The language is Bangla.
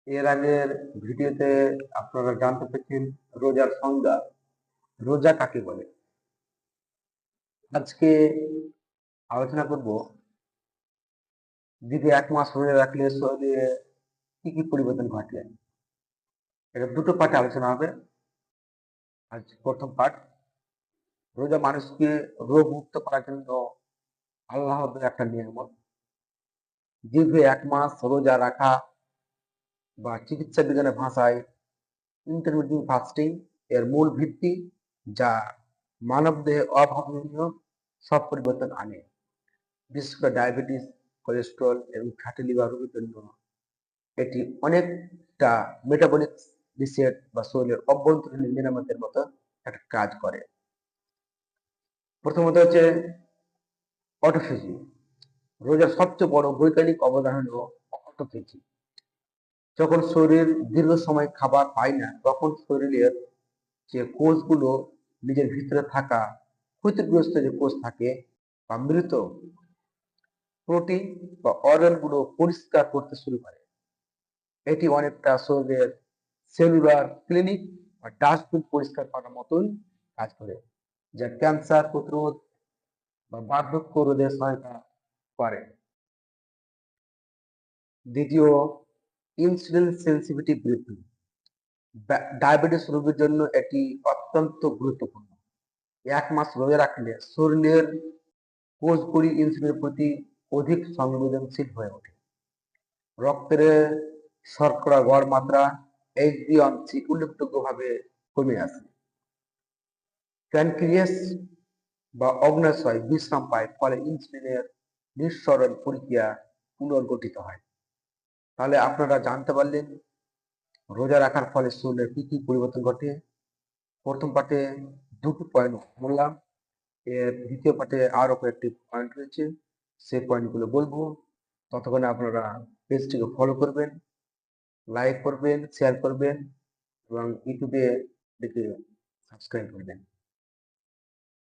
এর আগের ভিডিওতে আপনারা জানতে পেরেছেন রোজার সংজ্ঞা, রোজা কাকে বলে। আজকে আলোচনা করব দীর্ঘ 1 মাস রোজা রাখলে শরীরে কি কি পরিবর্তন ঘটে। এটা দুটো পার্টে আলোচনা হবে। আজ প্রথম পার্ট, রোজা মানুষকে রোগ মুক্ত করার জন্য আল্লাহর একটা নিয়ামত। দীর্ঘ 1 মাস রোজা রাখা বা চিকিৎসা বিজ্ঞানের ভাষায় ইন্টারমিডিয়েট ফাস্টিং এর মূল ভিত্তি, যা মানবদেহে অভাবনীয় সব পরিবর্তন আনে, বিশেষ করে ডায়াবেটিস, কোলেস্টেরল এবং ফ্যাটি লিভার রোগের জন্য এটি অনেকটা মেটাবলিক রিসেট বা শরীরের অভ্যন্তরীণ মেরামতের মতো একটা কাজ করে। প্রথমত হচ্ছে অটোফেজি। রোজার সবচেয়ে বড় বৈজ্ঞানিক অবদান হলো অটোফেজি। যখন শরীর দীর্ঘ সময় খাবার পায় না, তখন শরীরের যে কোষগুলো নিজের ভিতরে থাকা ক্ষতিগ্রস্ত যে কোষ থাকে বা মৃত প্রোটিন বা অর্গানগুলো পরিষ্কার করতে শুরু করে। এটি অনেকটা শরীরের সেলুলার ক্লিনিক বা ডাস্টবিন পরিষ্কার করার মতন কাজ করে, যা ক্যান্সার প্রতিরোধ বা বার্ধক্য রোধে সহায়তা করে। দ্বিতীয়, ইনসুলিন সেন্সিটিভিটি বৃদ্ধি। ডায়াবেটিস রোগীর জন্য এটি অত্যন্ত গুরুত্বপূর্ণ। 1 মাস রোজা রাখলে শরীরের কোষগুলি ইনসুলিনের প্রতি অধিক সংবেদনশীল হয়ে ওঠে। রক্তের শর্করা গড় মাত্রা HbA1c উল্লেখযোগ্যভাবে কমে আসে। প্যানক্রিয়াস বা অগ্ন্যাশয় বিশ্রাম পায়, ফলে ইনসুলিনের নিঃসরণ প্রক্রিয়া পুনর্গঠিত হয়। তাহলে আপনারা জানতে পারলেন রোজা রাখার ফলে শরীরের কি কি পরিবর্তন ঘটে। প্রথম পার্টে দুটো পয়েন্ট বললাম, এর দ্বিতীয় পার্টে আরো কয়েকটি পয়েন্ট রয়েছে, সেই পয়েন্টগুলো বলবো। ততক্ষণে আপনারা পেজটিকে ফলো করবেন, লাইক করবেন, শেয়ার করবেন এবং ইউটিউবে দেখে সাবস্ক্রাইব করবেন।